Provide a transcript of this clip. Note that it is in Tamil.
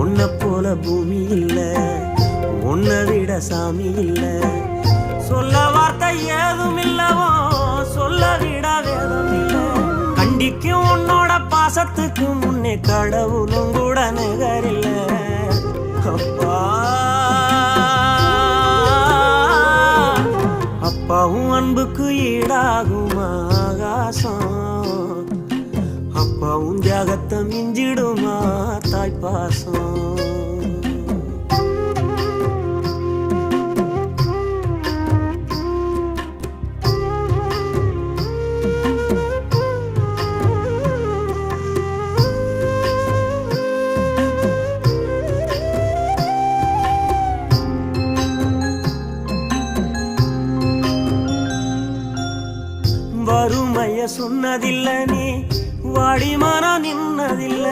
உன்னை போல பூமி இல்ல, உன்னை விட சாமி இல்ல. சொல்ல வார்த்தை ஏதும் இல்லவோ, சொல்ல விட வேதம் இல்ல. கண்டிக்கும் உன்னோட பாசத்துக்கு முன்னே கடவுளும் கூட நிகரில்ல. அப்பா அப்பாவும் அன்புக்கு ஈடாகும் ஆகாசம், அப்பாவும் தியாகத்தை மிஞ்சிடுமா தாய்ப்பாசம். வறுமைய சொன்னதில்ல, நீ வாடி மனம் நின்னதில்ல.